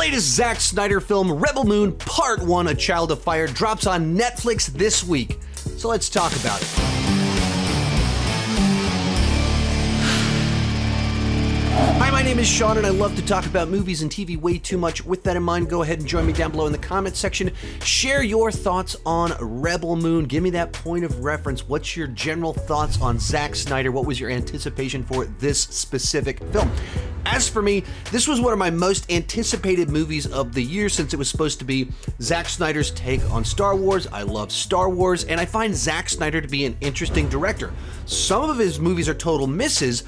latest Zack Snyder film, Rebel Moon Part 1, A Child of Fire, drops on Netflix this week. So let's talk about it. Hi, my name is Sean, and I love to talk about movies and TV way too much. With that in mind, go ahead and join me down below in the comment section. Share your thoughts on Rebel Moon. Give me that point of reference. What's your general thoughts on Zack Snyder? What was your anticipation for this specific film? As for me, this was one of my most anticipated movies of the year since it was supposed to be Zack Snyder's take on Star Wars. I love Star Wars, and I find Zack Snyder to be an interesting director. Some of his movies are total misses.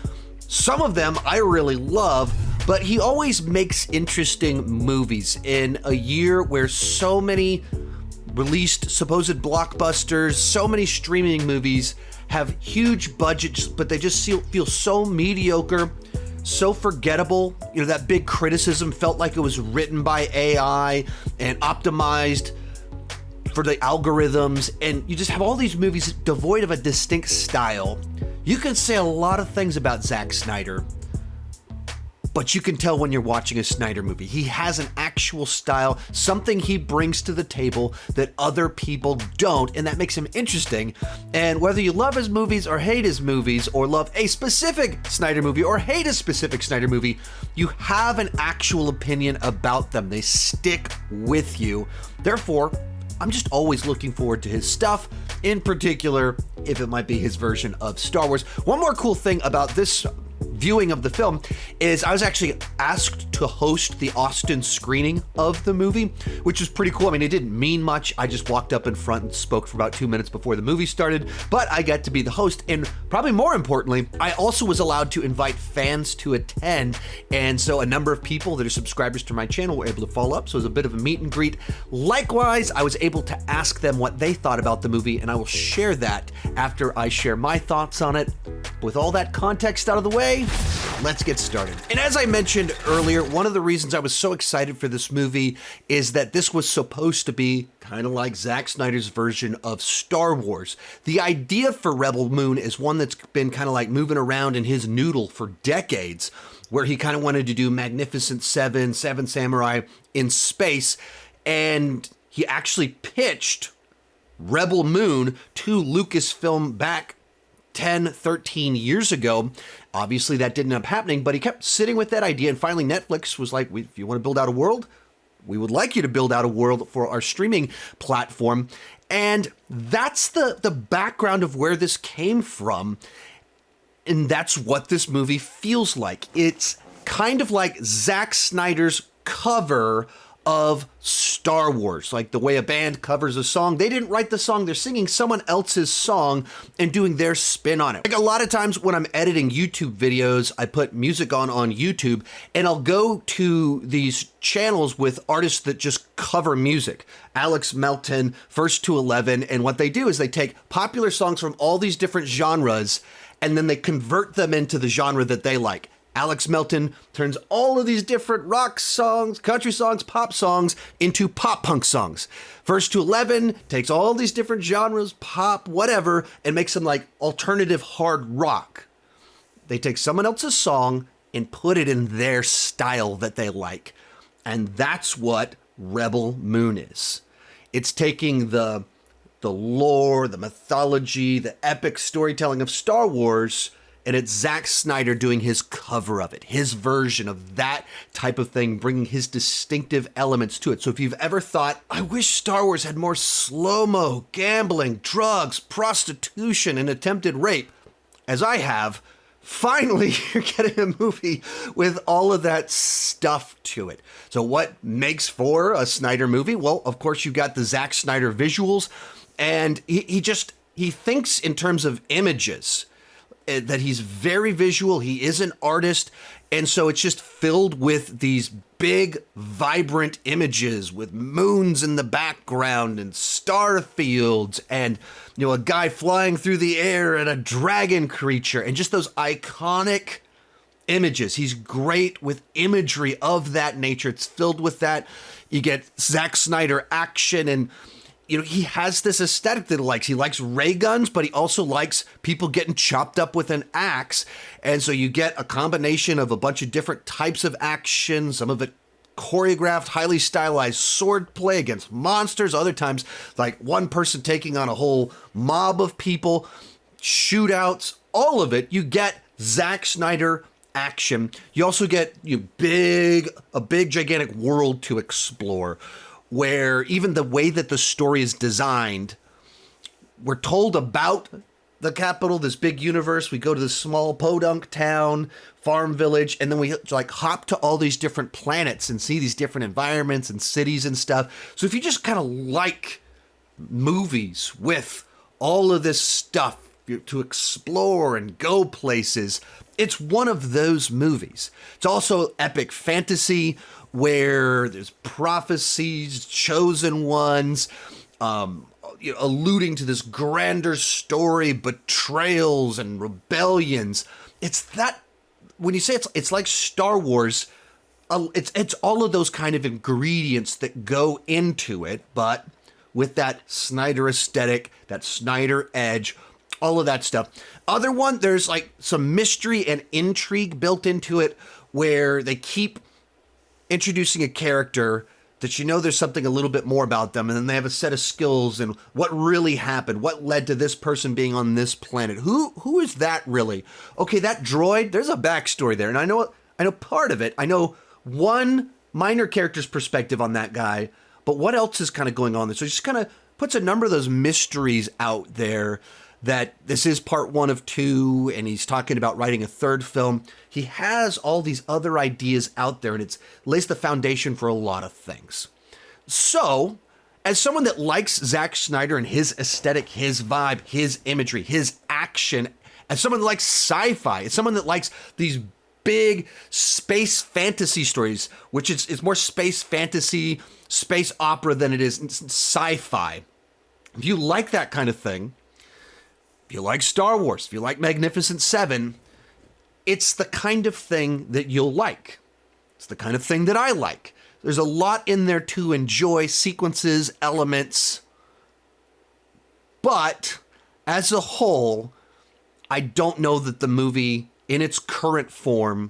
Some of them I really love, but he always makes interesting movies in a year where so many released supposed blockbusters, so many streaming movies have huge budgets, but they just feel so mediocre, so forgettable. You know, that big criticism felt like it was written by AI and optimized for the algorithms, and you just have all these movies devoid of a distinct style. You can say a lot of things about Zack Snyder, but you can tell when you're watching a Snyder movie. He has an actual style, something he brings to the table that other people don't, and that makes him interesting. And whether you love his movies or hate his movies, or love a specific Snyder movie or hate a specific Snyder movie, you have an actual opinion about them. They stick with you. Therefore, I'm just always looking forward to his stuff, in particular, if it might be his version of Star Wars. One more cool thing about this viewing of the film is I was actually asked to host the Austin screening of the movie, which was pretty cool. I mean, it didn't mean much. I just walked up in front and spoke for about 2 minutes before the movie started, but I got to be the host. And probably more importantly, I also was allowed to invite fans to attend. And so a number of people that are subscribers to my channel were able to follow up. So it was a bit of a meet and greet. Likewise, I was able to ask them what they thought about the movie, and I will share that after I share my thoughts on it. With all that context out of the way, let's get started. And as I mentioned earlier, one of the reasons I was so excited for this movie is that this was supposed to be kind of like Zack Snyder's version of Star Wars. The idea for Rebel Moon is one that's been kind of like moving around in his noodle for decades, where he kind of wanted to do Magnificent Seven, Seven Samurai in space, and he actually pitched Rebel Moon to Lucasfilm back 10, 13 years ago. Obviously, that didn't end up happening, but he kept sitting with that idea, and finally Netflix was like, if you want to build out a world, we would like you to build out a world for our streaming platform. And that's the background of where this came from, and that's what this movie feels like. It's kind of like Zack Snyder's cover of Star Wars, like the way a band covers a song. They didn't write the song, they're singing someone else's song and doing their spin on it. Like a lot of times when I'm editing YouTube videos, I put music on YouTube, and I'll go to these channels with artists that just cover music. Alex Melton, First to 11, and what they do is they take popular songs from all these different genres, and then they convert them into the genre that they like. Alex Melton turns all of these different rock songs, country songs, pop songs into pop punk songs. First to 11 takes all these different genres, pop, whatever, and makes them like alternative hard rock. They take someone else's song and put it in their style that they like. And that's what Rebel Moon is. It's taking the lore, the mythology, the epic storytelling of Star Wars, and it's Zack Snyder doing his cover of it, his version of that type of thing, bringing his distinctive elements to it. So if you've ever thought, I wish Star Wars had more slow-mo, gambling, drugs, prostitution, and attempted rape, as I have, finally you're getting a movie with all of that stuff to it. So what makes for a Snyder movie? Well, of course, you've got the Zack Snyder visuals, and he thinks in terms of images, that he's very visual. He is an artist. And so it's just filled with these big, vibrant images with moons in the background and star fields and, you know, a guy flying through the air and a dragon creature and just those iconic images. He's great with imagery of that nature. It's filled with that. You get Zack Snyder action, and you know, he has this aesthetic that he likes. He likes ray guns, but he also likes people getting chopped up with an axe. And so you get a combination of a bunch of different types of action, some of it choreographed, highly stylized sword play against monsters. Other times, like one person taking on a whole mob of people, shootouts, all of it. You get Zack Snyder action. You also get a big gigantic world to explore, where even the way that the story is designed, we're told about the capital, this big universe. We go to this small podunk town, farm village, and then we like hop to all these different planets and see these different environments and cities and stuff. So if you just kind of like movies with all of this stuff to explore and go places, it's one of those movies. It's also epic fantasy where there's prophecies, chosen ones, alluding to this grander story, betrayals and rebellions. It's that, when you say it's like Star Wars, it's all of those kind of ingredients that go into it, but with that Snyder aesthetic, that Snyder edge, all of that stuff. Other one, there's like some mystery and intrigue built into it where they keep introducing a character that you know there's something a little bit more about them, and then they have a set of skills and what really happened, what led to this person being on this planet. Who is that really? Okay, that droid, there's a backstory there, and I know part of it. I know one minor character's perspective on that guy, but what else is kind of going on there? So it just kind of puts a number of those mysteries out there, that this is part 1 of 2, and he's talking about writing a 3rd film. He has all these other ideas out there, and it's lays the foundation for a lot of things. So, as someone that likes Zack Snyder and his aesthetic, his vibe, his imagery, his action, as someone that likes sci-fi, as someone that likes these big space fantasy stories, which is more space fantasy, space opera than it is sci-fi. If you like that kind of thing, if you like Star Wars, if you like Magnificent Seven, it's the kind of thing that you'll like. It's the kind of thing that I like. There's a lot in there to enjoy, sequences, elements. But as a whole, I don't know that the movie in its current form,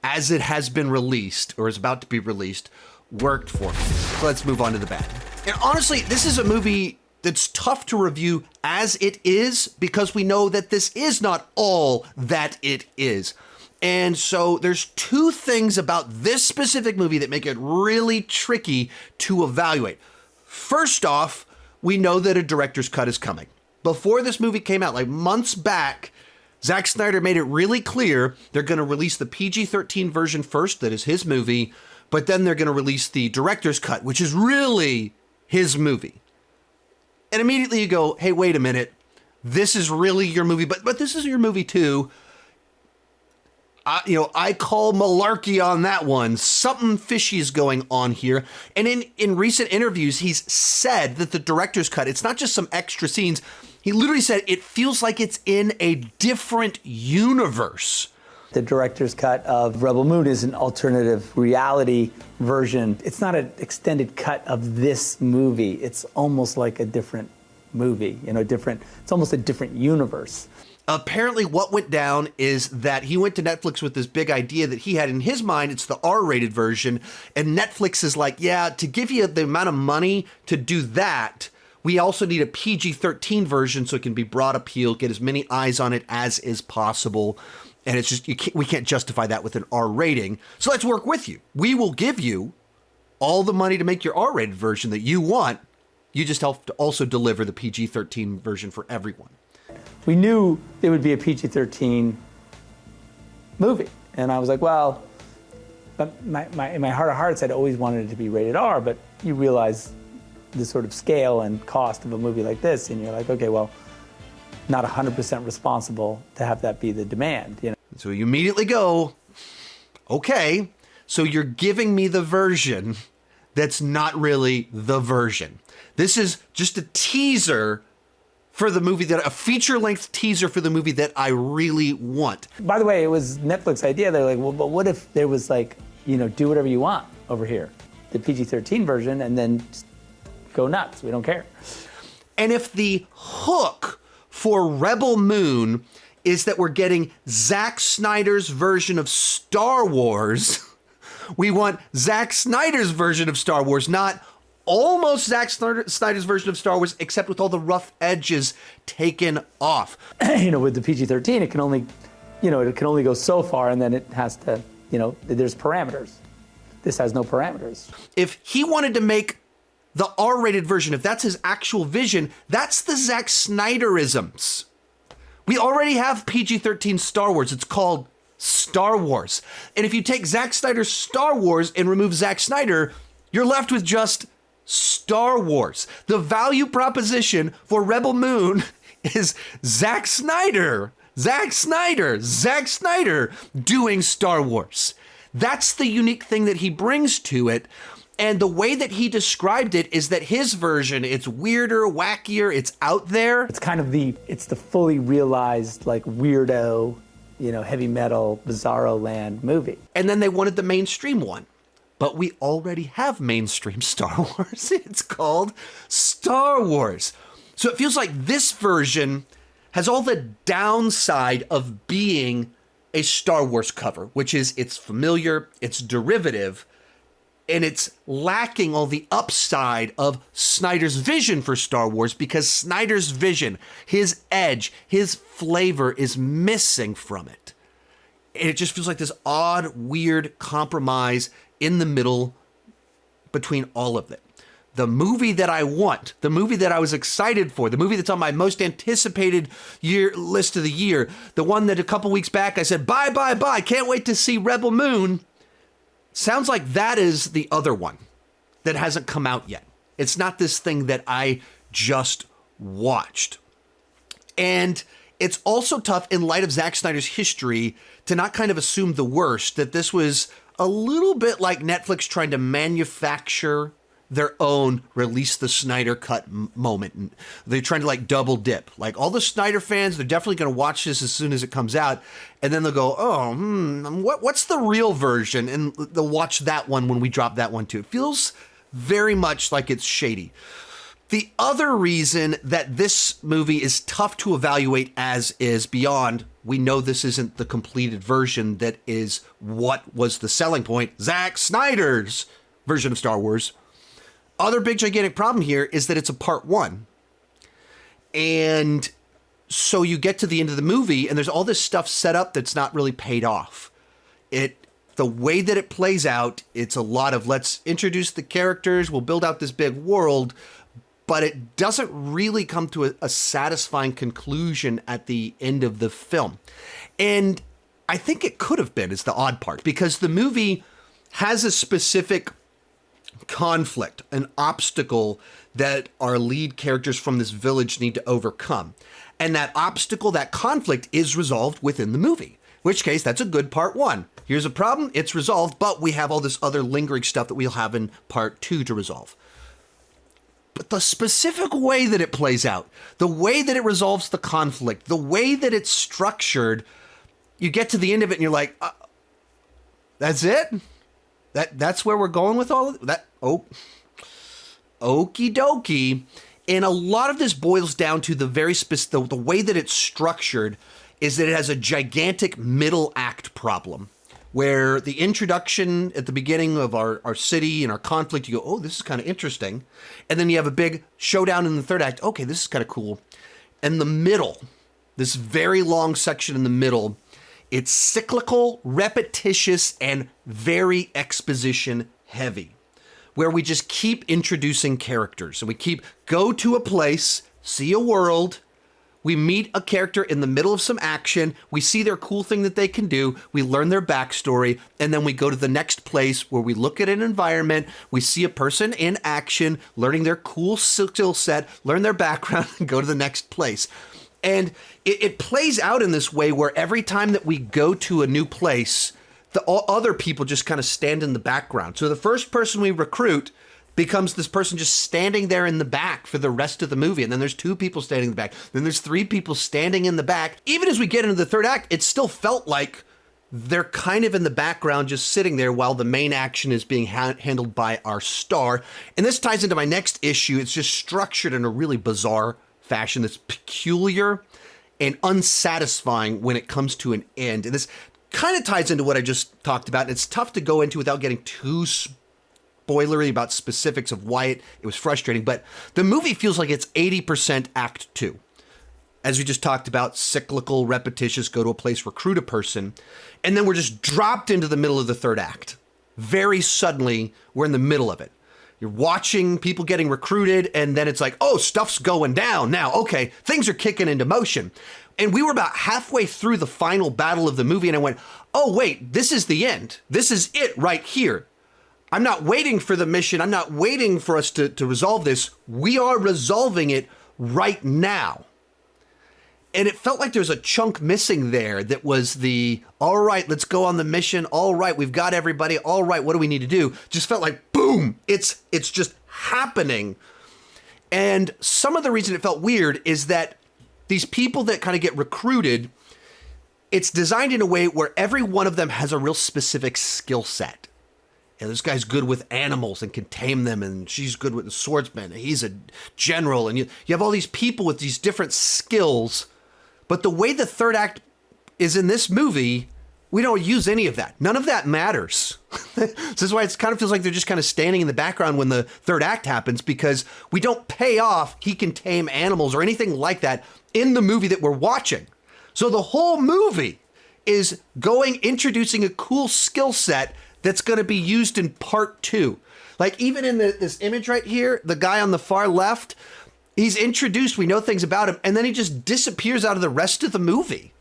as it has been released or is about to be released, worked for me. So let's move on to the bad. And honestly, this is a movie that's tough to review as it is, because we know that this is not all that it is. And so there's 2 things about this specific movie that make it really tricky to evaluate. First off, we know that a director's cut is coming. Before this movie came out, like months back, Zack Snyder made it really clear they're going to release the PG-13 version first, that is his movie, but then they're going to release the director's cut, which is really his movie. And immediately you go, hey, wait a minute, this is really your movie, but this is your movie too. I call malarkey on that one. Something fishy is going on here. And in recent interviews, he's said that the director's cut, it's not just some extra scenes. He literally said it feels like it's in a different universe. The director's cut of Rebel Moon is an alternative reality version. It's not an extended cut of this movie. It's almost like a different movie, it's almost a different universe. Apparently what went down is that he went to Netflix with this big idea that he had in his mind. It's the R-rated version. And Netflix is like, yeah, to give you the amount of money to do that, we also need a PG-13 version so it can be broad appeal, get as many eyes on it as is possible. And it's just, we can't justify that with an R rating. So let's work with you. We will give you all the money to make your R-rated version that you want. You just have to also deliver the PG-13 version for everyone. We knew it would be a PG-13 movie. And I was like, well, but in my heart of hearts, I'd always wanted it to be rated R, but you realize the sort of scale and cost of a movie like this, and you're like, okay, well, not 100% responsible to have that be the demand. So you immediately go, okay, so you're giving me the version that's not really the version. This is just a teaser for the movie, a feature-length teaser for the movie that I really want. By the way, it was Netflix's idea. They're like, well, but what if there was like, do whatever you want over here, the PG-13 version, and then just go nuts. We don't care. And if the hook for Rebel Moon is that we're getting Zack Snyder's version of Star Wars, We want Zack Snyder's version of Star Wars, not almost Zack Snyder's version of Star Wars, except with all the rough edges taken off. With the PG-13, it can only go so far, and then it has to, there's parameters. This has no parameters. If he wanted to make the R-rated version, if that's his actual vision, that's the Zack Snyderisms. We already have PG-13 Star Wars. It's called Star Wars. And if you take Zack Snyder's Star Wars and remove Zack Snyder, you're left with just Star Wars. The value proposition for Rebel Moon is Zack Snyder doing Star Wars. That's the unique thing that he brings to it. And the way that he described it is that his version, it's weirder, wackier, it's out there. It's kind of the fully realized, like, weirdo, heavy metal, bizarro land movie. And then they wanted the mainstream one. But we already have mainstream Star Wars. It's called Star Wars. So it feels like this version has all the downside of being a Star Wars cover, which is it's familiar, it's derivative, and it's lacking all the upside of Snyder's vision for Star Wars, because Snyder's vision, his edge, his flavor is missing from it. And it just feels like this odd, weird compromise in the middle between all of it. The movie that I want, the movie that I was excited for, the movie that's on my most anticipated list of the year, the one that a couple weeks back I said, bye, can't wait to see Rebel Moon. Sounds like that is the other one that hasn't come out yet. It's not this thing that I just watched. And it's also tough in light of Zack Snyder's history to not kind of assume the worst, that this was a little bit like Netflix trying to manufacture their own release the Snyder cut moment. And they're trying to like double dip. Like all the Snyder fans, they're definitely going to watch this as soon as it comes out. And then they'll go, what's the real version? And they'll watch that one when we drop that one too. It feels very much like it's shady. The other reason that this movie is tough to evaluate as is beyond, we know this isn't the completed version that is what was the selling point, Zack Snyder's version of Star Wars. Other big gigantic problem here is that it's a part one. And so you get to the end of the movie and there's all this stuff set up that's not really paid off. The way that it plays out, it's a lot of let's introduce the characters, we'll build out this big world, but it doesn't really come to a satisfying conclusion at the end of the film. And I think it could have been, is the odd part, because the movie has a specific conflict, an obstacle that our lead characters from this village need to overcome. And that obstacle, that conflict is resolved within the movie, in which case that's a good part one. Here's a problem, it's resolved, but we have all this other lingering stuff that we'll have in part two to resolve. But the specific way that it plays out, the way that it resolves the conflict, the way that it's structured, you get to the end of it and you're like, that's it? That's where we're going with all of that? Oh, okie dokie. And a lot of this boils down to the very specific, the way that it's structured is that it has a gigantic middle act problem, where the introduction at the beginning of our city and our conflict, you go, oh, this is kind of interesting. And then you have a big showdown in the third act. Okay, this is kind of cool. And the middle, this very long section in the middle, it's cyclical, repetitious, and very exposition heavy, where we just keep introducing characters. And we go to a place, see a world, we meet a character in the middle of some action, we see their cool thing that they can do, we learn their backstory, and then we go to the next place where we look at an environment, we see a person in action, learning their cool skill set, learn their background, and go to the next place. And it plays out in this way where every time that we go to a new place, the other people just kind of stand in the background. So the first person we recruit becomes this person just standing there in the back for the rest of the movie. And then there's two people standing in the back. Then there's three people standing in the back. Even as we get into the third act, it still felt like they're kind of in the background, just sitting there while the main action is being handled by our star. And this ties into my next issue. It's just structured in a really bizarre fashion that's peculiar and unsatisfying when it comes to an end. And this kind of ties into what I just talked about. And it's tough to go into without getting too spoilery about specifics of why it was frustrating. But the movie feels like it's 80% Act 2. As we just talked about, cyclical, repetitious, go to a place, recruit a person. And then we're just dropped into the middle of the third act. Very suddenly, we're in the middle of it. You're watching people getting recruited, and then it's like, oh, stuff's going down now. Okay, things are kicking into motion. And we were about halfway through the final battle of the movie, and I went, oh, wait, this is the end. This is it right here. I'm not waiting for the mission. I'm not waiting for us to resolve this. We are resolving it right now. And it felt like there was a chunk missing there that was the, all right, let's go on the mission. All right, we've got everybody. All right, what do we need to do? Just felt like, boom, it's just happening. And some of the reason it felt weird is that these people that kind of get recruited, it's designed in a way where every one of them has a real specific skill set. And this guy's good with animals and can tame them, and she's good with the swordsman, and he's a general, and you have all these people with these different skills. But the way the third act is in this movie, we don't use any of that. None of that matters. This is why it kind of feels like they're just kind of standing in the background when the third act happens, because we don't pay off he can tame animals or anything like that in the movie that we're watching. So the whole movie is introducing a cool skill set that's going to be used in part 2. Like even in this image right here, the guy on the far left, he's introduced, we know things about him, and then he just disappears out of the rest of the movie.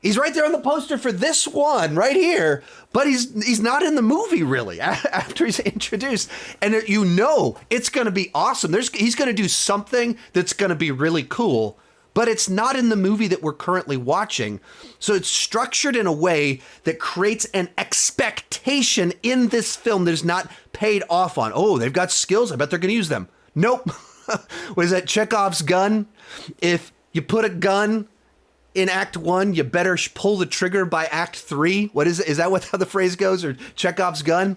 He's right there on the poster for this one right here, but he's not in the movie really after he's introduced. And you know it's going to be awesome. He's going to do something that's going to be really cool, but it's not in the movie that we're currently watching. So it's structured in a way that creates an expectation in this film that is not paid off on. Oh, they've got skills. I bet they're going to use them. Nope. What is that, Chekhov's gun? If you put a gun in Act 1, you better pull the trigger by Act 3. What is it? Is that how the phrase goes? Or Chekhov's gun?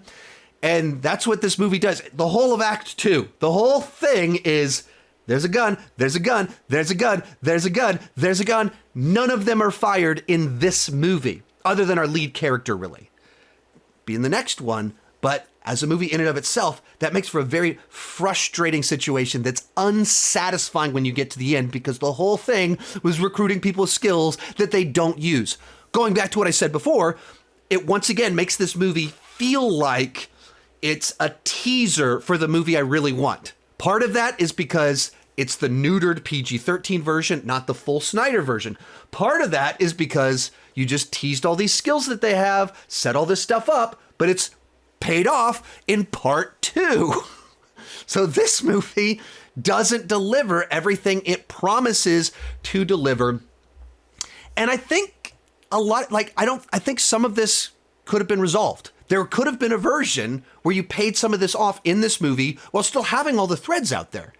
And that's what this movie does. The whole of Act 2, the whole thing is there's a gun, there's a gun, there's a gun, there's a gun, there's a gun. None of them are fired in this movie, other than our lead character, really. Be in the next one, but as a movie in and of itself, that makes for a very frustrating situation that's unsatisfying when you get to the end, because the whole thing was recruiting people with skills that they don't use. Going back to what I said before, it once again makes this movie feel like it's a teaser for the movie I really want. Part of that is because it's the neutered PG-13 version, not the full Snyder version. Part of that is because you just teased all these skills that they have, set all this stuff up, but it's paid off in part 2. So this movie doesn't deliver everything it promises to deliver. And I think I think some of this could have been resolved. There could have been a version where you paid some of this off in this movie while still having all the threads out there.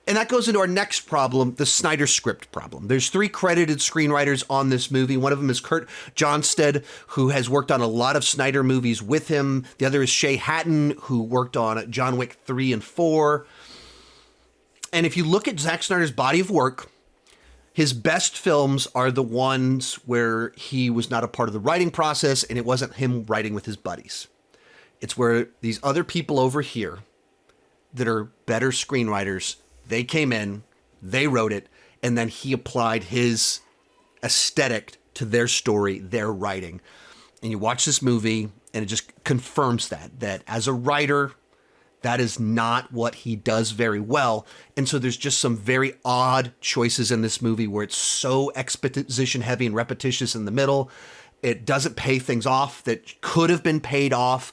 And that goes into our next problem, the Snyder script problem. There's 3 credited screenwriters on this movie. One of them is Kurt Johnstad, who has worked on a lot of Snyder movies with him. The other is Shay Hatton, who worked on John Wick 3 and 4. And if you look at Zack Snyder's body of work, his best films are the ones where he was not a part of the writing process and it wasn't him writing with his buddies. It's where these other people over here that are better screenwriters, they came in, they wrote it, and then he applied his aesthetic to their story, their writing. And you watch this movie, and it just confirms that as a writer, that is not what he does very well. And so there's just some very odd choices in this movie where it's so exposition heavy and repetitious in the middle. It doesn't pay things off that could have been paid off.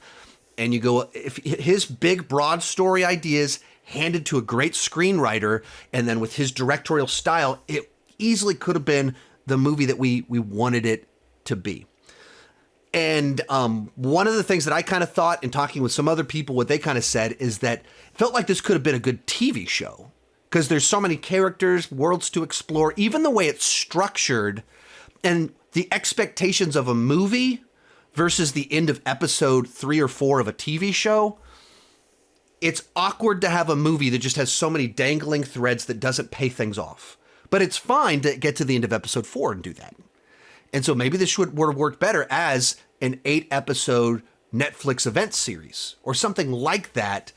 And you go, if his big, broad story ideas handed to a great screenwriter, and then with his directorial style, it easily could have been the movie that we wanted it to be. And one of the things that I kind of thought in talking with some other people, what they kind of said is that it felt like this could have been a good TV show because there's so many characters, worlds to explore, even the way it's structured and the expectations of a movie versus the end of episode 3 or 4 of a TV show. It's awkward to have a movie that just has so many dangling threads that doesn't pay things off. But it's fine to get to the end of episode 4 and do that. And so maybe this would have worked better as an 8-episode Netflix event series or something like that.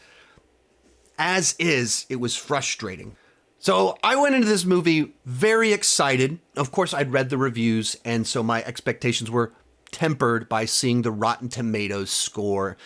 As is, it was frustrating. So I went into this movie very excited. Of course, I'd read the reviews, and so my expectations were tempered by seeing the Rotten Tomatoes score.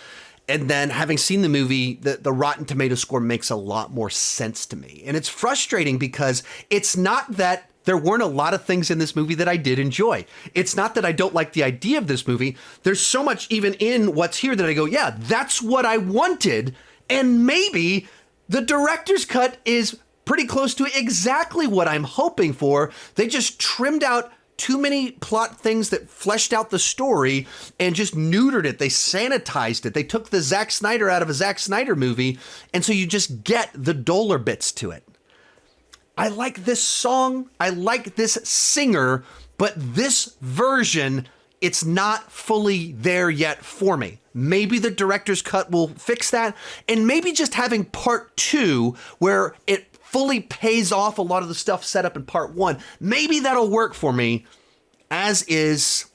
And then having seen the movie, the Rotten Tomatoes score makes a lot more sense to me. And it's frustrating because it's not that there weren't a lot of things in this movie that I did enjoy. It's not that I don't like the idea of this movie. There's so much even in what's here that I go, yeah, that's what I wanted. And maybe the director's cut is pretty close to exactly what I'm hoping for. They just trimmed out too many plot things that fleshed out the story and just neutered it. They sanitized it. They took the Zack Snyder out of a Zack Snyder movie, and so you just get the duller bits to it. I like this song, I like this singer, but this version, it's not fully there yet for me. Maybe the director's cut will fix that, and maybe just having part 2 where it fully pays off a lot of the stuff set up in part 1, maybe that'll work for me. As is,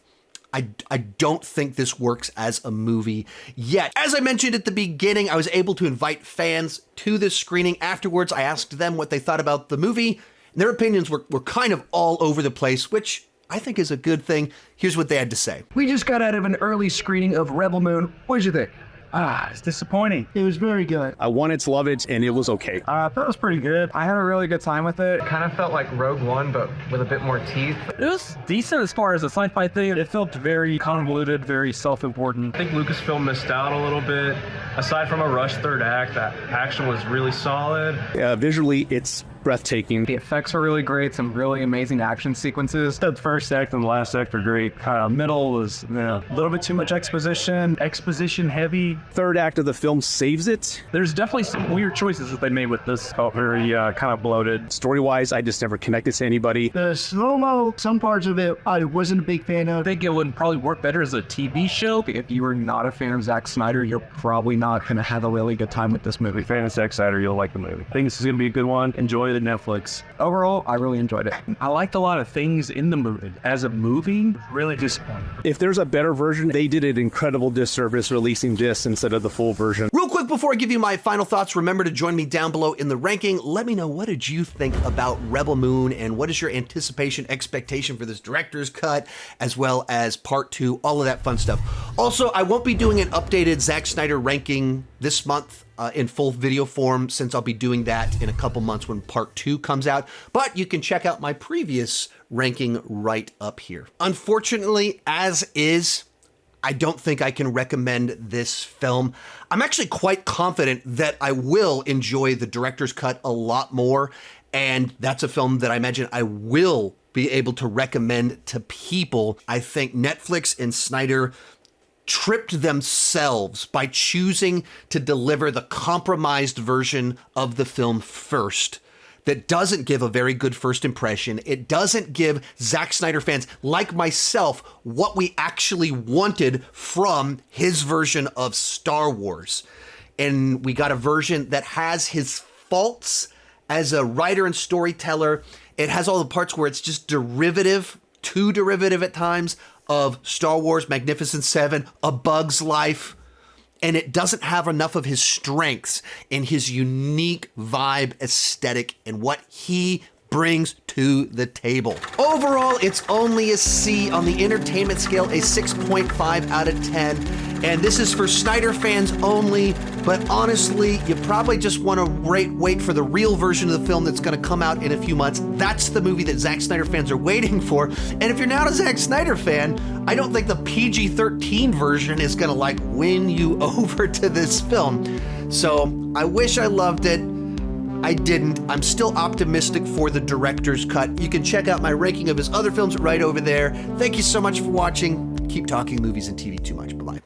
I don't think this works as a movie yet. As I mentioned at the beginning, I was able to invite fans to this screening. Afterwards, I asked them what they thought about the movie. And their opinions were kind of all over the place, which I think is a good thing. Here's what they had to say. We just got out of an early screening of Rebel Moon. What did you think? It's disappointing. It was very good. I wanted to love it, and it was okay. I thought it was pretty good. I had a really good time with it. Kind of felt like Rogue One, but with a bit more teeth. It was decent as far as a sci-fi thing. It felt very convoluted, very self-important. I think Lucasfilm missed out a little bit. Aside from a rushed third act, that action was really solid. Visually, it's breathtaking. The effects are really great. Some really amazing action sequences. The first act and the last act are great. Middle was a little bit too much exposition heavy. Third act of the film saves it. There's definitely some weird choices that they made with this. Felt very kind of bloated. Story-wise, I just never connected to anybody. The slow-mo, some parts of it, I wasn't a big fan I of. think it would probably work better as a TV show. If you were not a fan of Zack Snyder, you're probably not going to have a really good time with this movie. Fan of Zack Snyder, you'll like the movie. I think this is going to be a good one. Enjoy the Netflix. Overall, I really enjoyed it. I liked a lot of things in the movie. As a movie, really disappointing. If there's a better version, they did an incredible disservice releasing this instead of the full version. Real quick before I give you my final thoughts, remember to join me down below in the ranking. Let me know, what did you think about Rebel Moon, and what is your anticipation, expectation for this director's cut, as well as part 2, all of that fun stuff. Also, I won't be doing an updated Zack Snyder ranking this month in full video form, since I'll be doing that in a couple months when part 2 comes out, but you can check out my previous ranking right up here. Unfortunately, as is, I don't think I can recommend this film. I'm actually quite confident that I will enjoy the director's cut a lot more, and that's a film that I imagine I will be able to recommend to people. I think Netflix and Snyder tripped themselves by choosing to deliver the compromised version of the film first. That doesn't give a very good first impression. It doesn't give Zack Snyder fans like myself what we actually wanted from his version of Star Wars. And we got a version that has his faults as a writer and storyteller. It has all the parts where it's just derivative, too derivative at times, of Star Wars, Magnificent Seven, A Bug's Life. And it doesn't have enough of his strengths in his unique vibe, aesthetic, and what he brings to the table. Overall, it's only a C on the entertainment scale, a 6.5 out of 10. And this is for Snyder fans only, but honestly, you probably just want to wait for the real version of the film that's going to come out in a few months. That's the movie that Zack Snyder fans are waiting for. And if you're not a Zack Snyder fan, I don't think the PG-13 version is going to win you over to this film. So I wish I loved it. I didn't. I'm still optimistic for the director's cut. You can check out my ranking of his other films right over there. Thank you so much for watching. Keep talking movies and TV too much. Bye-bye.